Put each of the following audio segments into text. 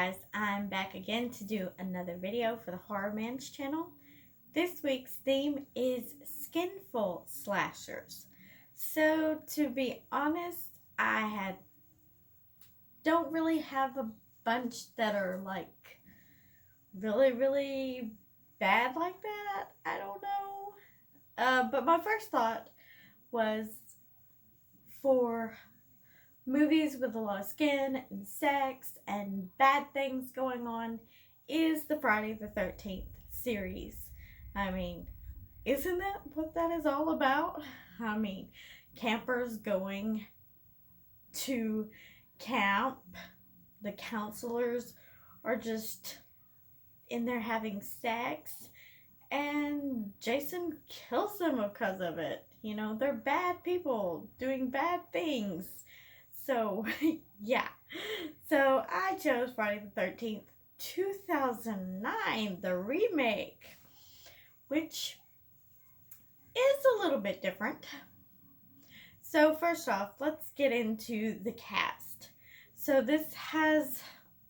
guys, I'm back again to do another video for the Horrorman's channel. This week's theme is skinful slashers. So to be honest, I don't really have a bunch that are like really bad like that. I don't know. But my first thought was for movies with a lot of skin and sex and bad things going on is the Friday the 13th series. I mean, isn't that what that is all about? I mean, campers going to camp, the counselors are just in there having sex, and Jason kills them because of it. You know, they're bad people doing bad things. So, yeah. So, I chose Friday the 13th, 2009, the remake, which is a little bit different. So, first off, let's get into the cast. So, this has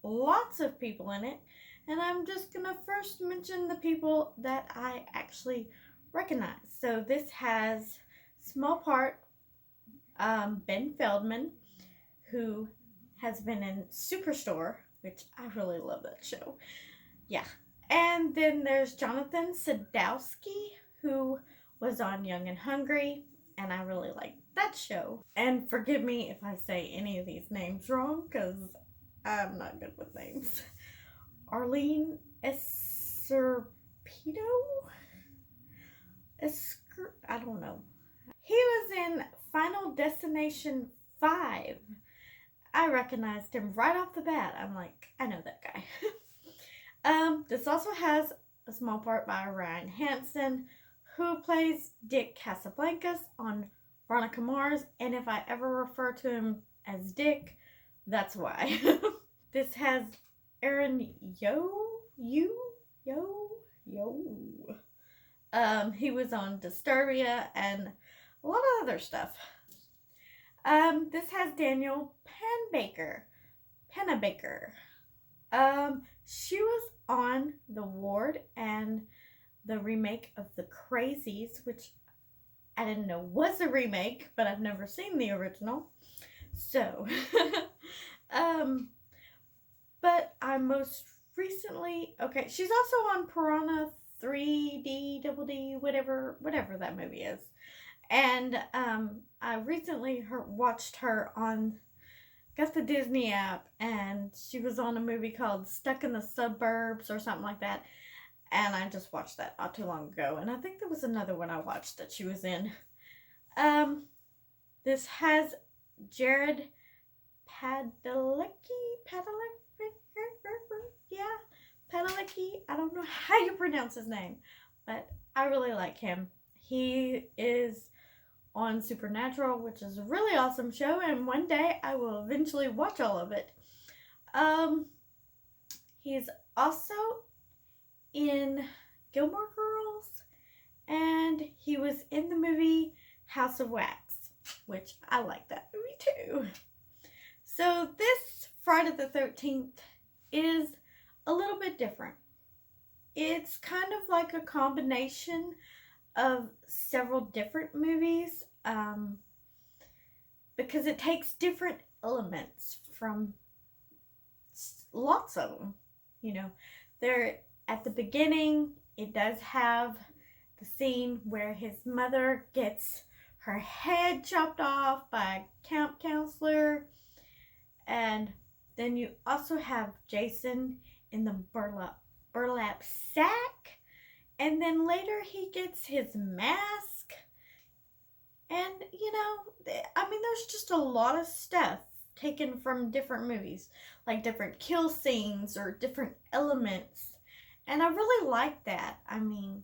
lots of people in it, and I'm just going to first mention the people that I actually recognize. So, this has, small part, Ben Feldman, who has been in Superstore, which I really love that show. Yeah. And then there's Jonathan Sadowski, who was on Young and Hungry, and I really like that show. And forgive me if I say any of these names wrong, because I'm not good with names. Arlene Esserpito? I don't know. He was in Final Destination 5. I recognized him right off the bat. I'm like, I know that guy. This also has a small part by Ryan Hansen, who plays Dick Casablancas on Veronica Mars, and if I ever refer to him as Dick, that's why. This has Aaron Yo. He was on Disturbia and a lot of other stuff. This has Danielle Pennebaker. She was on The Ward and the remake of The Crazies, which I didn't know was a remake, but I've never seen the original. So, but I most recently, okay, she's also on Piranha 3D, Double D, whatever that movie is. And I recently watched her on, got the Disney app, and she was on a movie called Stuck in the Suburbs or something like that. And I just watched that not too long ago. And I think there was another one I watched that she was in. This has Jared Padalecki. I don't know how you pronounce his name, but I really like him. He is on Supernatural, which is a really awesome show, and one day I will eventually watch all of it. He's also in Gilmore Girls, and he was in the movie House of Wax, which I like that movie too. So this Friday the 13th is a little bit different. It's kind of like a combination of several different movies, because it takes different elements from lots of them. You know, there at the beginning, it does have the scene where his mother gets her head chopped off by a camp counselor, and then you also have Jason in the burlap sack. And then later he gets his mask. And, you know, I mean, there's just a lot of stuff taken from different movies. Like different kill scenes or different elements. And I really like that. I mean,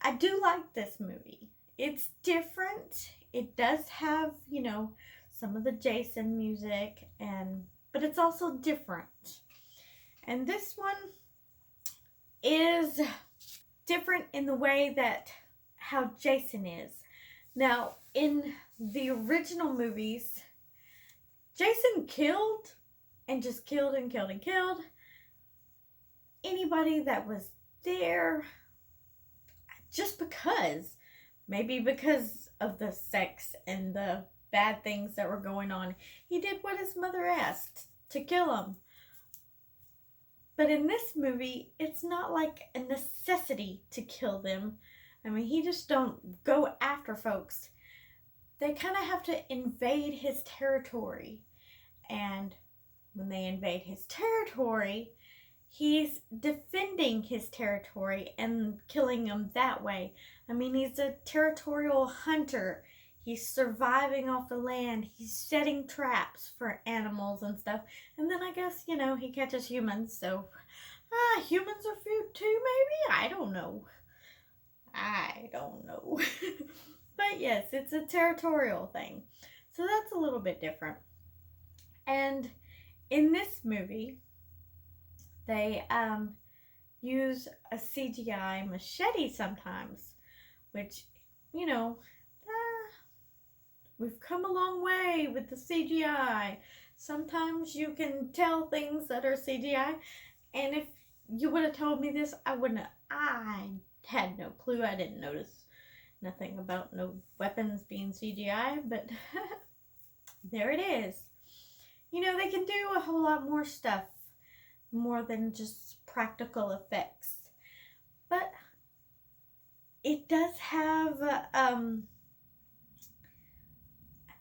I do like this movie. It's different. It does have, you know, some of the Jason music. But it's also different. And this one is different in the way that how Jason is. Now, in the original movies, Jason killed and just killed and killed and killed anybody that was there just because. Maybe because of the sex and the bad things that were going on. He did what his mother asked, to kill him. But in this movie, it's not like a necessity to kill them. I mean, he just don't go after folks. They kind of have to invade his territory. And when they invade his territory, he's defending his territory and killing them that way. I mean, he's a territorial hunter. He's surviving off the land. He's setting traps for animals and stuff. And then I guess, he catches humans. So, humans are food too, maybe? I don't know. But yes, it's a territorial thing. So that's a little bit different. And in this movie, they use a CGI machete sometimes, which, we've come a long way with the CGI. Sometimes you can tell things that are CGI, and if you would have told me this, I had no clue. I didn't notice nothing about no weapons being CGI, but there it is. They can do a whole lot more stuff, more than just practical effects. But it does have, I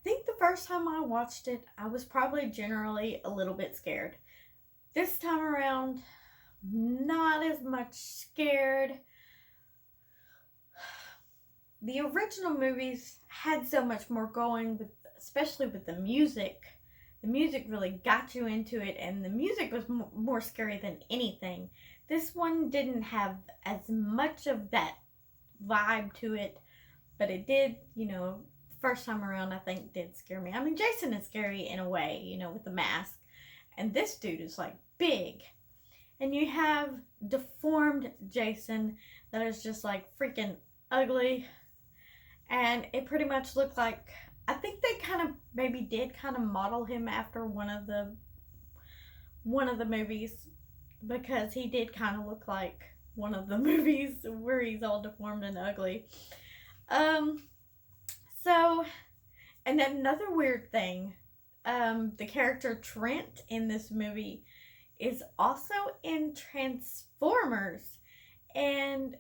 think the first time I watched it, I was probably generally a little bit scared. This time around, not as much scared. The original movies had so much more going, especially with the music. The music really got you into it, and the music was more scary than anything. This one didn't have as much of that vibe to it, but it did, first time around, I think, did scare me. I mean, Jason is scary in a way, with the mask, and this dude is, like, big. And you have deformed Jason that is just, like, freaking ugly, and it pretty much looked like, I think they maybe did model him after one of the movies, because he did look like one of the movies where he's all deformed and ugly. So, and another weird thing, the character Trent in this movie is also in Transformers, and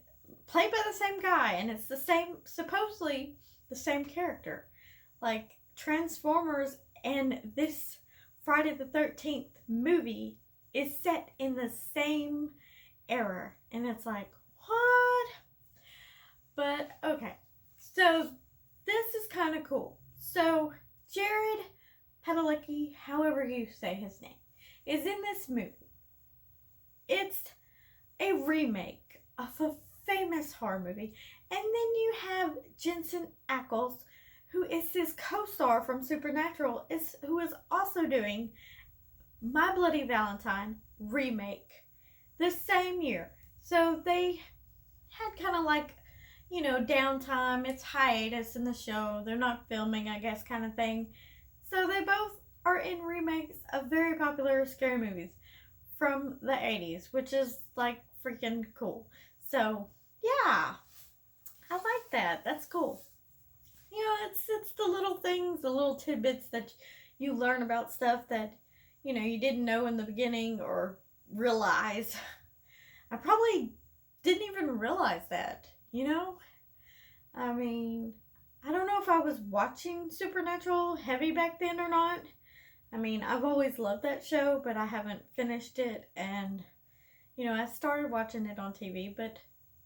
played by the same guy, and it's supposedly the same character. Like, Transformers and this Friday the 13th movie is set in the same era. And it's like, what? But, okay. So, this is kind of cool. So, Jared Padalecki, however you say his name, is in this movie. It's a remake of a famous horror movie. And then you have Jensen Ackles, who is his co-star from Supernatural, who is also doing My Bloody Valentine remake the same year. So they had downtime. It's hiatus in the show. They're not filming, I guess, kind of thing. So they both are in remakes of very popular scary movies from the 80s, which is, like, freaking cool. So, yeah. I like that. That's cool. It's the little things, the little tidbits that you learn about stuff that, you didn't know in the beginning or realize. I probably didn't even realize that, I mean, I don't know if I was watching Supernatural heavy back then or not. I mean, I've always loved that show, but I haven't finished it, and, I started watching it on TV, but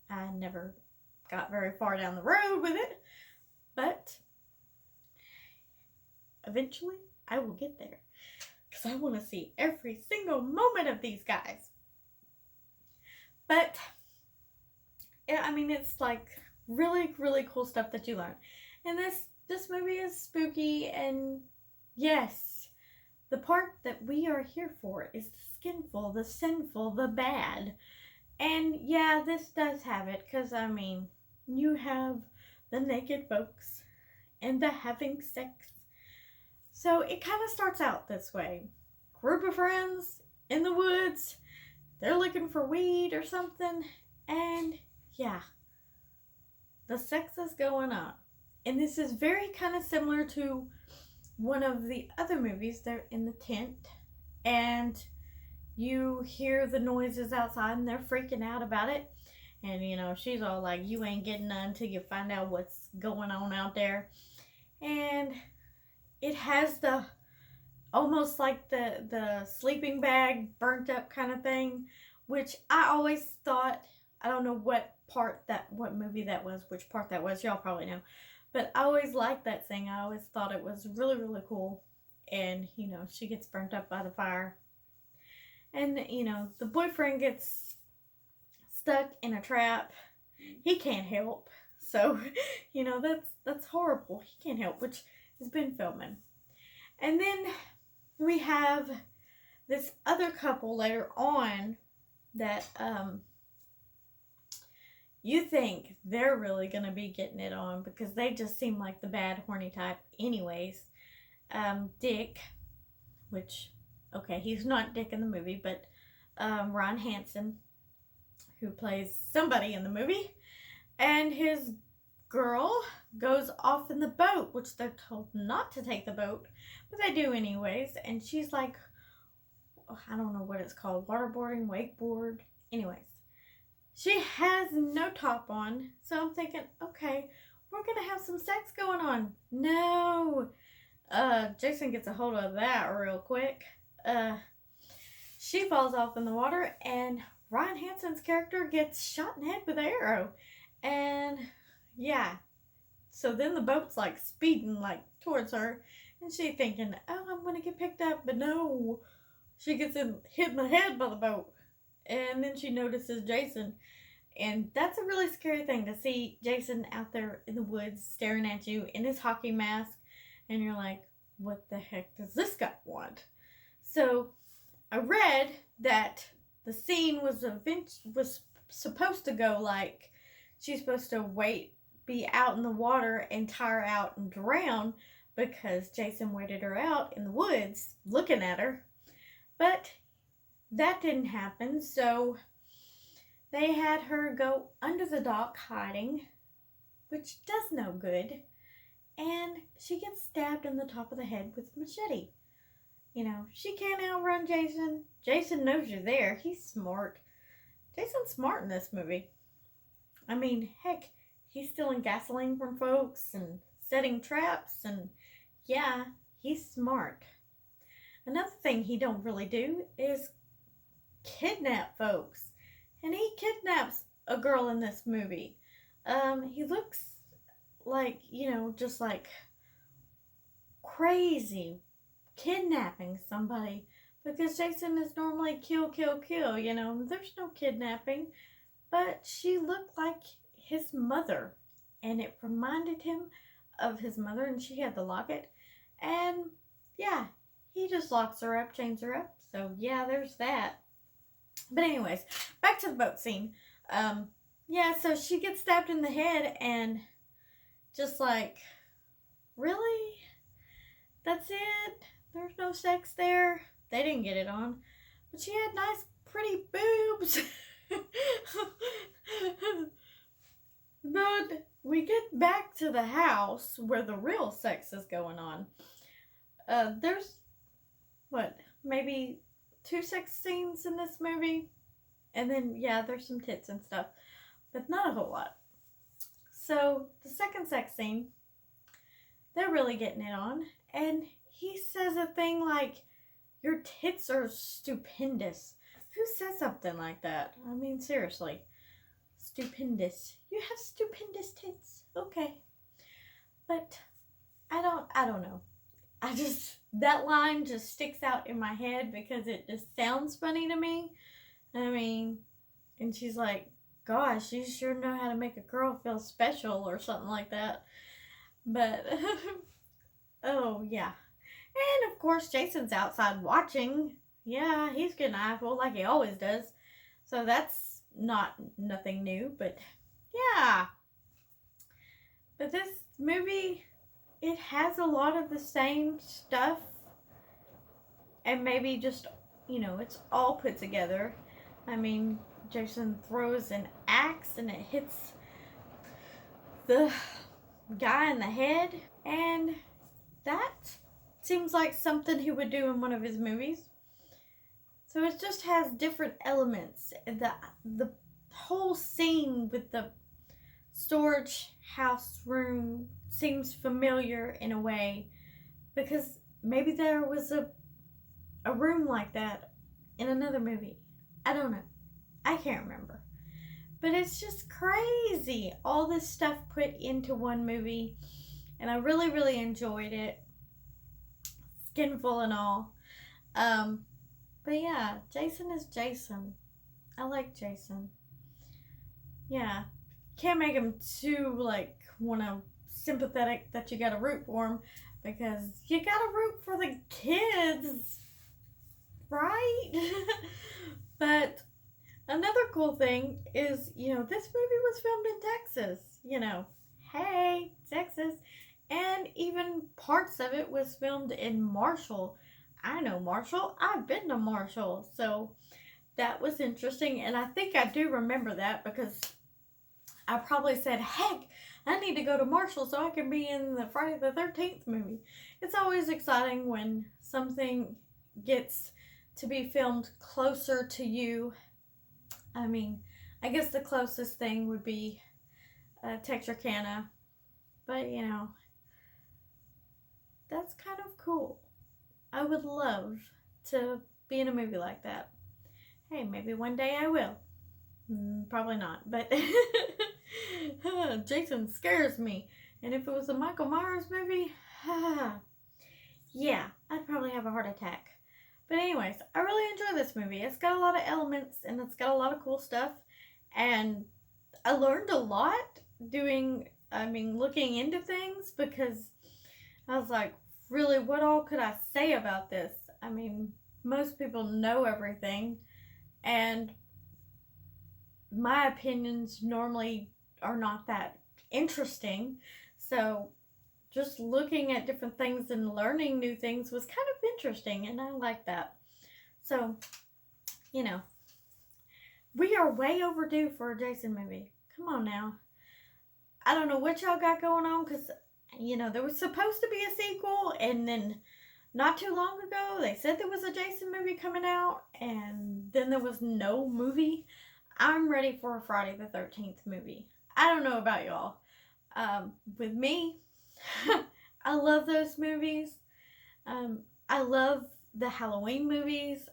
I never got very far down the road with it. But eventually I will get there, because I want to see every single moment of these guys. But yeah, I mean, it's like really, really cool stuff that you learn. And this movie is spooky, and yes, the part that we are here for is the skinful, the sinful, the bad. And yeah, this does have it, because I mean, you have the naked folks and the having sex. So it kind of starts out this way. group of friends in the woods. They're looking for weed or something. And yeah, the sex is going on. And this is very kind of similar to one of the other movies. They're in the tent and you hear the noises outside and they're freaking out about it. And you know, she's all like, you ain't getting none until you find out what's going on out there. And it has the almost like the sleeping bag burnt up kind of thing, which I always thought, I don't know what movie that was, which part that was, y'all probably know. But I always liked that thing. I always thought it was really, really cool. And, you know, she gets burnt up by the fire. And, you know, the boyfriend gets stuck in a trap. He can't help. So, you know, that's horrible. He can't help, which has been filming. And then we have this other couple later on that you think they're really going to be getting it on because they just seem like the bad, horny type anyways. Dick, which, okay, he's not Dick in the movie, but Ron Hansen, who plays somebody in the movie, and his girl goes off in the boat, which they're told not to take the boat, but they do anyways, and she's like, I don't know what it's called, waterboarding, wakeboard, anyways. She has no top on, so I'm thinking, okay, we're gonna have some sex going on. No. Jason gets a hold of that real quick. She falls off in the water, and Ryan Hansen's character gets shot in the head with an arrow. And yeah, so then the boat's like speeding like towards her, and she thinking, oh, I'm gonna get picked up, but no, she gets hit in the head by the boat. And then she notices Jason, and that's a really scary thing to see Jason out there in the woods staring at you in his hockey mask, and you're like, what the heck does this guy want? So I read that the scene was supposed to go like, she's supposed to be out in the and and tire out and drown because Jason waited her out in the woods looking at her. But that didn't happen, so they had her go under the dock hiding, which does no good, and she gets stabbed in the top of the head with a machete. You know, she can't outrun Jason. Jason knows you're there. He's smart. Jason's smart in this movie. I mean, heck, he's stealing gasoline from folks and setting traps, and yeah, he's smart. Another thing he don't really do is kidnap folks. And he kidnaps a girl in this movie. He looks like, you know, just like crazy kidnapping somebody, because Jason is normally kill, kill, kill, you know. There's no kidnapping. But she looked like his mother, and it reminded him of his mother, and she had the locket. And yeah, he just locks her up, chains her up. So yeah, there's that. But anyways, back to the boat scene. Yeah, so she gets stabbed in the head, and just like, really? That's it? There's no sex there? They didn't get it on. But she had nice, pretty boobs. But we get back to the house where the real sex is going on. There's, what, maybe 2 sex scenes in this movie, and then yeah, there's some tits and stuff, but not a whole lot. So the second sex scene, they're really getting it on, and he says a thing like, your tits are stupendous. Who says something like that? I mean, seriously, stupendous. You have stupendous tits. Okay, but I don't know. That line just sticks out in my head because it just sounds funny to me. I mean, and she's like, gosh, you sure know how to make a girl feel special or something like that. But, oh yeah. And of course, Jason's outside watching. Yeah, he's getting an eyeful like he always does. So that's nothing new, but yeah. But this movie, it has a lot of the same stuff and maybe just, you know, it's all put together. I mean, Jason throws an axe and it hits the guy in the head, and that seems like something he would do in one of his movies. So it just has different elements. The whole scene with the storage house room seems familiar in a way, because maybe there was a room like that in another movie. I don't know. I can't remember. But it's just crazy. All this stuff put into one movie. And I really, really enjoyed it. Skinful and all. But yeah, Jason is Jason. I like Jason. Yeah. Can't make him too, like, sympathetic that you gotta root for him. Because you gotta root for the kids. Right? But another cool thing is, you know, this movie was filmed in Texas. You know, hey, Texas. And even parts of it was filmed in Marshall. I know Marshall. I've been to Marshall. So that was interesting. And I think I do remember that because I probably said, heck, I need to go to Marshall so I can be in the Friday the 13th movie. It's always exciting when something gets to be filmed closer to you. I mean, I guess the closest thing would be Texarkana. But, you know, that's kind of cool. I would love to be in a movie like that. Hey, maybe one day I will. Probably not, but Jason scares me. And if it was a Michael Myers movie, yeah, I'd probably have a heart attack. But anyways, I really enjoy this movie. It's got a lot of elements and it's got a lot of cool stuff. And I learned a lot looking into things, because I was like, really, what all could I say about this? I mean, most people know everything, and my opinions normally are not that interesting. So just looking at different things and learning new things was kind of interesting, and I like that. So, you know, we are way overdue for a Jason movie. Come on now. I don't know what y'all got going on, because, you know, there was supposed to be a sequel, and then not too long ago they said there was a Jason movie coming out, and then there was no movie. I'm ready for a Friday the 13th movie. I don't know about y'all. With me, I love those movies. I love the Halloween movies.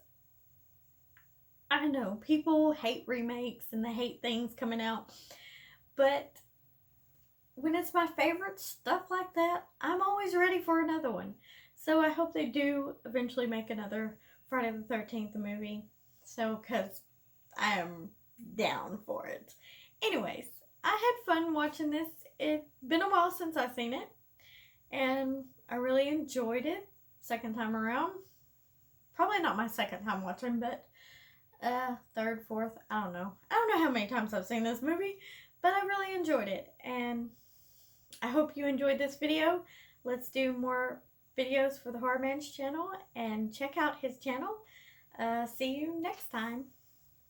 I know people hate remakes and they hate things coming out, but when it's my favorite stuff like that, I'm always ready for another one. So I hope they do eventually make another Friday the 13th movie. So, because I am down for it. Anyways, I had fun watching this. It's been a while since I've seen it, and I really enjoyed it. Second time around. Probably not my second time watching, but third, fourth, I don't know. I don't know how many times I've seen this movie, but I really enjoyed it, and I hope you enjoyed this video. Let's do more videos for the Horror Man's channel, and check out his channel. See you next time.